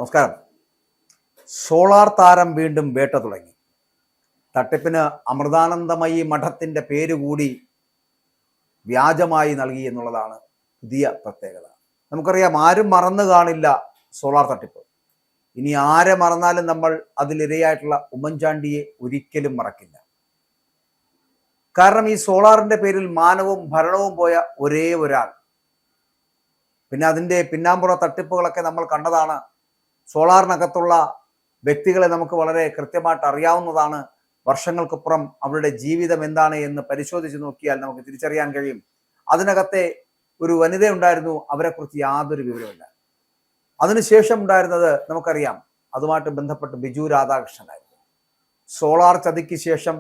നമസ്കാരം. സോളാർ താരം വീണ്ടും വേട്ട തുടങ്ങി. തട്ടിപ്പിന് അമൃതാനന്ദമയി മഠത്തിന്റെ പേര് കൂടി വ്യാജമായി നൽകി എന്നുള്ളതാണ് പുതിയ പ്രത്യേകത. നമുക്കറിയാം, ആരും മറന്നു കാണില്ല സോളാർ തട്ടിപ്പ്. ഇനി ആരെ മറന്നാലും നമ്മൾ അതിലിരയായിട്ടുള്ള ഉമ്മൻചാണ്ടിയെ ഒരിക്കലും മറക്കില്ല. കാരണം ഈ സോളാറിന്റെ പേരിൽ മാനവും ഭരണവും പോയ ഒരേ ഒരാൾ, പിന്നെ അതിൻ്റെ പിന്നാമ്പുറ തട്ടിപ്പുകളൊക്കെ നമ്മൾ കണ്ടതാണ്. സോളാറിനകത്തുള്ള വ്യക്തികളെ നമുക്ക് വളരെ കൃത്യമായിട്ട് അറിയാവുന്നതാണ്. വർഷങ്ങൾക്കപ്പുറം അവരുടെ ജീവിതം എന്താണ് എന്ന് പരിശോധിച്ച് നോക്കിയാൽ നമുക്ക് തിരിച്ചറിയാൻ കഴിയും. അതിനകത്തെ ഒരു വനിത ഉണ്ടായിരുന്നു, അവരെക്കുറിച്ച് യാതൊരു വിവരമില്ല. അതിനുശേഷം ഉണ്ടായിരുന്നത് നമുക്കറിയാം, അതുമായിട്ട് ബന്ധപ്പെട്ട് ബിജു രാധാകൃഷ്ണനായിരുന്നു. സോളാർ ചതിക്ക് ശേഷം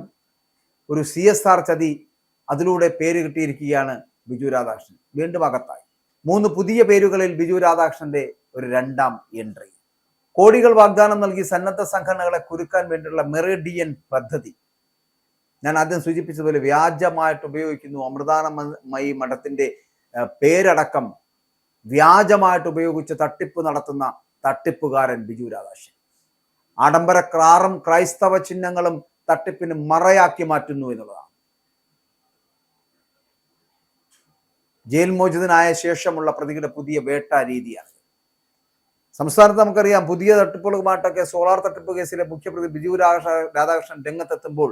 ഒരു CSR ചതി, അതിലൂടെ പേര് കിട്ടിയിരിക്കുകയാണ് ബിജു രാധാകൃഷ്ണൻ. വീണ്ടും അകത്തായി. 3 പുതിയ പേരുകളിൽ ബിജു രാധാകൃഷ്ണന്റെ ഒരു രണ്ടാം എൻട്രി. കോടികൾ വാഗ്ദാനം നൽകി സന്നദ്ധ സംഘടനകളെ കുരുക്കാൻ വേണ്ടിയുള്ള മെറിഡിയൻ പദ്ധതി, ഞാൻ ആദ്യം സൂചിപ്പിച്ചതുപോലെ വ്യാജമായിട്ട് ഉപയോഗിക്കുന്നു. അമൃതാനന്ദമയി മഠത്തിന്റെ പേരടക്കം വ്യാജമായിട്ട് ഉപയോഗിച്ച് തട്ടിപ്പ് നടത്തുന്ന തട്ടിപ്പുകാരൻ ബിജു രാധാകൃഷ്ണൻ. ആഡംബര ക്രാറും ക്രൈസ്തവ ചിഹ്നങ്ങളും തട്ടിപ്പിന് മറയാക്കി മാറ്റുന്നു എന്നുള്ളതാണ്. ജയിൽ മോചിതനായ ശേഷമുള്ള പ്രതികളുടെ പുതിയ വേട്ട രീതിയാണ്. സംസ്ഥാനത്ത് നമുക്കറിയാം, പുതിയ തട്ടിപ്പുകളുമായിട്ടൊക്കെ സോളാർ തട്ടിപ്പ് കേസിലെ മുഖ്യപ്രതി ബിജു രാധാകൃഷ്ണൻ രംഗത്തെത്തുമ്പോൾ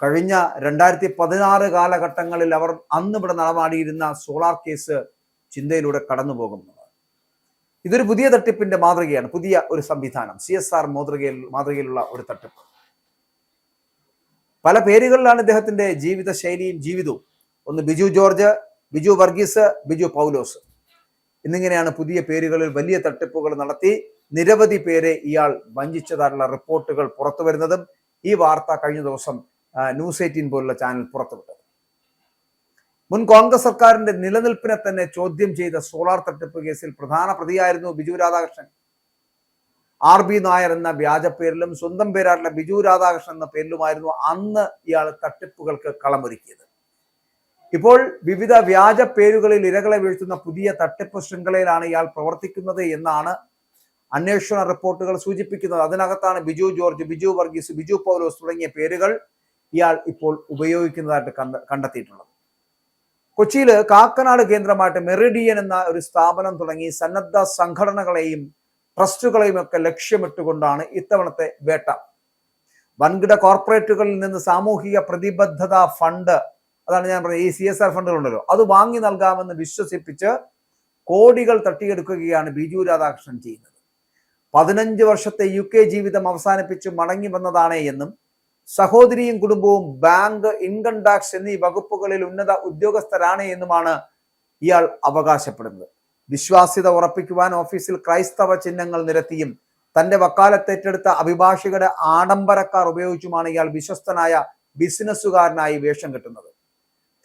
കഴിഞ്ഞ 2016 കാലഘട്ടങ്ങളിൽ അവർ അന്ന് ഇവിടെ നടമാടിയിരുന്ന സോളാർ കേസ് ചിന്തയിലൂടെ കടന്നു പോകുന്നതാണ്. ഇതൊരു പുതിയ തട്ടിപ്പിന്റെ മാതൃകയാണ്, പുതിയ ഒരു സംവിധാനം, CSR മാതൃകയിലുള്ള ഒരു തട്ടിപ്പ്. പല പേരുകളിലാണ് ഇദ്ദേഹത്തിന്റെ ജീവിത ശൈലിയും ജീവിതവും. ഒന്ന് ബിജു ജോർജ്, ബിജു വർഗീസ്, ബിജു പൗലോസ് എന്നിങ്ങനെയാണ് പുതിയ പേരുകളിൽ വലിയ തട്ടിപ്പുകൾ നടത്തി നിരവധി പേരെ ഇയാൾ വഞ്ചിച്ചതായുള്ള റിപ്പോർട്ടുകൾ പുറത്തു വരുന്നതും ഈ വാർത്ത കഴിഞ്ഞ ദിവസം ന്യൂസ് 18 പോലുള്ള ചാനൽ പുറത്തുവിട്ടത്. മുൻ കോൺഗ്രസ് സർക്കാരിന്റെ നിലനിൽപ്പിനെ തന്നെ ചോദ്യം ചെയ്ത സോളാർ തട്ടിപ്പ് കേസിൽ പ്രധാന പ്രതിയായിരുന്നു ബിജു രാധാകൃഷ്ണൻ. RB നായർ എന്ന വ്യാജ പേരിലും സ്വന്തം പേരായിട്ടുള്ള ബിജു രാധാകൃഷ്ണൻ എന്ന പേരിലുമായിരുന്നു അന്ന് ഇയാൾ തട്ടിപ്പുകൾക്ക് കളമൊരുക്കിയത്. ഇപ്പോൾ വിവിധ വ്യാജ പേരുകളിൽ ഇരകളെ വീഴ്ത്തുന്ന പുതിയ തട്ടിപ്പ് ശൃംഖലയിലാണ് ഇയാൾ പ്രവർത്തിക്കുന്നത് എന്നാണ് അന്വേഷണ റിപ്പോർട്ടുകൾ സൂചിപ്പിക്കുന്നത്. അതിനകത്താണ് ബിജു ജോർജ്, ബിജു വർഗീസ്, ബിജു പൗലോസ് തുടങ്ങിയ പേരുകൾ ഇയാൾ ഇപ്പോൾ ഉപയോഗിക്കുന്നതായിട്ട് കണ്ടെത്തിയിട്ടുള്ളത്. കൊച്ചിയിൽ കാക്കനാട് കേന്ദ്രമായിട്ട് മെറിഡിയൻ എന്ന ഒരു സ്ഥാപനം തുടങ്ങി സന്നദ്ധ സംഘടനകളെയും ട്രസ്റ്റുകളെയും ഒക്കെ ലക്ഷ്യമിട്ടുകൊണ്ടാണ് ഇത്തവണത്തെ വേട്ട. വൻകിട കോർപ്പറേറ്റുകളിൽ നിന്ന് സാമൂഹിക പ്രതിബദ്ധത ഫണ്ട്, അതാണ് ഞാൻ പറഞ്ഞത്, ഈ CSR ഫണ്ടുകളുണ്ടല്ലോ, അത് വാങ്ങി നൽകാമെന്ന് വിശ്വസിപ്പിച്ച് കോടികൾ തട്ടിയെടുക്കുകയാണ് ബിജു രാധാകൃഷ്ണൻ ചെയ്യുന്നത്. 15 വർഷത്തെ UK ജീവിതം അവസാനിപ്പിച്ച് മടങ്ങി വന്നതാണ് എന്നും സഹോദരിയും കുടുംബവും ബാങ്ക്, ഇൻകം ടാക്സ് എന്നീ വകുപ്പുകളിൽ ഉന്നത ഉദ്യോഗസ്ഥരാണ് എന്നുമാണ് ഇയാൾ അവകാശപ്പെടുന്നത്. വിശ്വാസ്യത ഉറപ്പിക്കുവാൻ ഓഫീസിൽ ക്രൈസ്തവ ചിഹ്നങ്ങൾ നിരത്തിയും തന്റെ വക്കാലത്തേറ്റെടുത്ത അഭിഭാഷകരുടെ ആഡംബരക്കാർ ഉപയോഗിച്ചുമാണ് ഇയാൾ വിശ്വസ്തനായ ബിസിനസ്സുകാരനായി വേഷം കെട്ടുന്നത്.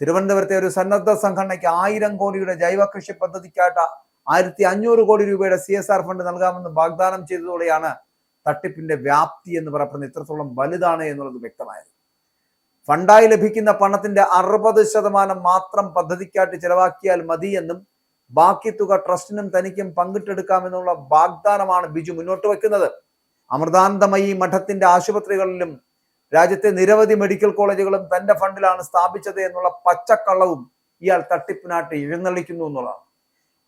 തിരുവനന്തപുരത്തെ ഒരു സന്നദ്ധ സംഘടനയ്ക്ക് 1000 കോടിയുടെ ജൈവ കൃഷി പദ്ധതിക്കായിട്ട് 1500 കോടി രൂപയുടെ CSR ഫണ്ട് നൽകാമെന്ന് വാഗ്ദാനം ചെയ്തതോടെയാണ് തട്ടിപ്പിന്റെ വ്യാപ്തി എന്ന് പറയപ്പെടുന്നത് ഇത്രത്തോളം വലുതാണ് എന്നുള്ളത് വ്യക്തമായത്. ഫണ്ടായി ലഭിക്കുന്ന പണത്തിന്റെ 60% മാത്രം പദ്ധതിക്കായിട്ട് ചെലവാക്കിയാൽ മതിയെന്നും ബാക്കി തുക ട്രസ്റ്റിനും തനിക്കും പങ്കിട്ടെടുക്കാമെന്നുള്ള വാഗ്ദാനമാണ് ബിജു മുന്നോട്ട് വയ്ക്കുന്നത്. അമൃതാനന്ദമയി മഠത്തിന്റെ ആശുപത്രികളിലും രാജ്യത്തെ നിരവധി മെഡിക്കൽ കോളേജുകളും തന്റെ ഫണ്ടിലാണ് സ്ഥാപിച്ചത് എന്നുള്ള പച്ചക്കള്ളവും ഇയാൾ തട്ടിപ്പിനായിട്ട് എഴുന്നള്ളിക്കുന്നു എന്നുള്ളതാണ്.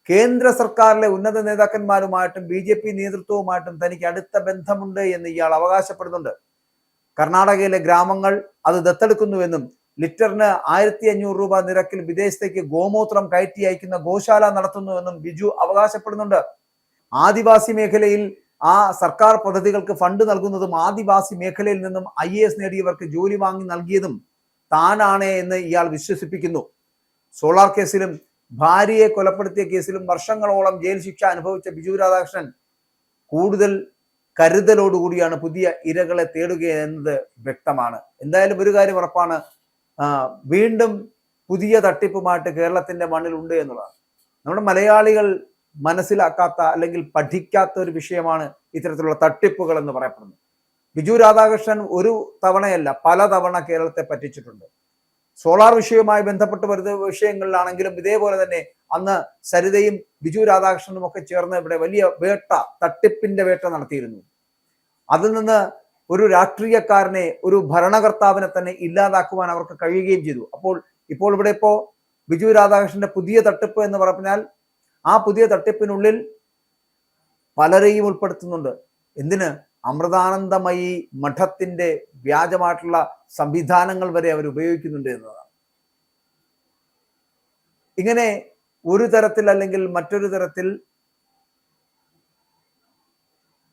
കേന്ദ്ര സർക്കാരിലെ ഉന്നത നേതാക്കന്മാരുമായിട്ടും BJP നേതൃത്വവുമായിട്ടും തനിക്ക് അടുത്ത ബന്ധമുണ്ട് എന്ന് ഇയാൾ അവകാശപ്പെടുന്നുണ്ട്. കർണാടകയിലെ ഗ്രാമങ്ങൾ അത് ദത്തെടുക്കുന്നുവെന്നും ലിറ്ററിന് 1500 രൂപ നിരക്കിൽ വിദേശത്തേക്ക് ഗോമൂത്രം കയറ്റി അയക്കുന്ന ഗോശാല നടത്തുന്നുവെന്നും ബിജു അവകാശപ്പെടുന്നുണ്ട്. ആദിവാസി മേഖലയിൽ ആ സർക്കാർ പദ്ധതികൾക്ക് ഫണ്ട് നൽകുന്നതും ആദിവാസി മേഖലയിൽ നിന്നും IAS നേടിയവർക്ക് ജോലി വാങ്ങി നൽകിയതും താനാണ് എന്ന് ഇയാൾ വിശ്വസിപ്പിക്കുന്നു. സോളാർ കേസിലും ഭാര്യയെ കൊലപ്പെടുത്തിയ കേസിലും വർഷങ്ങളോളം ജയിൽ ശിക്ഷ അനുഭവിച്ച ബിജു രാധാകൃഷ്ണൻ കൂടുതൽ കരുതലോടുകൂടിയാണ് പുതിയ ഇരകളെ തേടുക എന്നത് വ്യക്തമാണ്. എന്തായാലും ഒരു കാര്യം ഉറപ്പാണ്, വീണ്ടും പുതിയ തട്ടിപ്പുമായിട്ട് കേരളത്തിന്റെ മണ്ണിലുണ്ട് എന്നുള്ളതാണ്. നമ്മുടെ മലയാളികൾ മനസ്സിലാക്കാത്ത അല്ലെങ്കിൽ പഠിക്കാത്ത ഒരു വിഷയമാണ് ഇത്തരത്തിലുള്ള തട്ടിപ്പുകൾ എന്ന് പറയപ്പെടുന്നത്. ബിജു രാധാകൃഷ്ണൻ ഒരു തവണയല്ല, പല തവണ കേരളത്തെ പറ്റിച്ചിട്ടുണ്ട്. സോളാർ വിഷയവുമായി ബന്ധപ്പെട്ട് വരുന്ന വിഷയങ്ങളിലാണെങ്കിലും ഇതേപോലെ തന്നെ അന്ന് സരിതയും ബിജു രാധാകൃഷ്ണനും ഒക്കെ ചേർന്ന് ഇവിടെ വലിയ വേട്ട, തട്ടിപ്പിന്റെ വേട്ട നടത്തിയിരുന്നു. അതിൽ നിന്ന് ഒരു രാഷ്ട്രീയക്കാരനെ, ഒരു ഭരണകർത്താവിനെ തന്നെ ഇല്ലാതാക്കുവാൻ അവർക്ക് കഴിയുകയും ചെയ്തു. ഇപ്പോൾ ഇവിടെ ബിജു രാധാകൃഷ്ണന്റെ പുതിയ തട്ടിപ്പ് എന്ന് പറഞ്ഞാൽ ആ പുതിയ തട്ടിപ്പിനുള്ളിൽ പലരെയും ഉൾപ്പെടുത്തുന്നുണ്ട്. എന്തിന്? അമൃതാനന്ദമയി മഠത്തിന്റെ വ്യാജമായിട്ടുള്ള സംവിധാനങ്ങൾ വരെ അവർ ഉപയോഗിക്കുന്നുണ്ട് എന്നതാണ്. ഇങ്ങനെ ഒരു തരത്തിൽ അല്ലെങ്കിൽ മറ്റൊരു തരത്തിൽ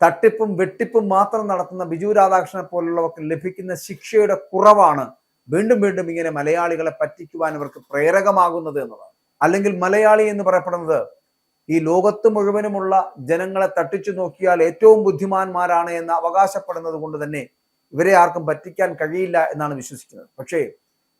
തട്ടിപ്പും വെട്ടിപ്പും മാത്രം നടത്തുന്ന ബിജു രാധാകൃഷ്ണനെ പോലുള്ളവർക്ക് ലഭിക്കുന്ന ശിക്ഷയുടെ കുറവാണ് വീണ്ടും വീണ്ടും ഇങ്ങനെ മലയാളികളെ പറ്റിക്കുവാൻ ഇവർക്ക് പ്രേരകമാകുന്നത് എന്നതാണ്. അല്ലെങ്കിൽ മലയാളി എന്ന് പറയപ്പെടുന്നത് ഈ ലോകത്ത് മുഴുവനുമുള്ള ജനങ്ങളെ തട്ടിച്ചു നോക്കിയാൽ ഏറ്റവും ബുദ്ധിമാന്മാരാണ് എന്ന് അവകാശപ്പെടുന്നത് കൊണ്ട് തന്നെ ഇവരെ ആർക്കും പറ്റിക്കാൻ കഴിയില്ല എന്നാണ് വിശ്വസിക്കുന്നത്. പക്ഷേ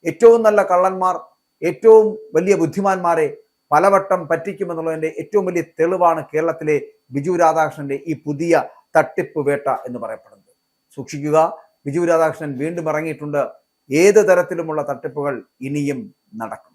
ഏറ്റവും നല്ല കള്ളന്മാർ, ഏറ്റവും വലിയ ബുദ്ധിമാന്മാരെ പലവട്ടം പറ്റിക്കുമെന്നുള്ളതിന്റെ ഏറ്റവും വലിയ തെളിവാണ് കേരളത്തിലെ ബിജു രാധാകൃഷ്ണന്റെ ഈ പുതിയ തട്ടിപ്പ് വേട്ട എന്ന് പറയപ്പെടുന്നത്. സൂക്ഷിക്കുക, ബിജു രാധാകൃഷ്ണൻ വീണ്ടും ഇറങ്ങിയിട്ടുണ്ട്. ഏത് തരത്തിലുമുള്ള തട്ടിപ്പുകൾ ഇനിയും നടക്കും.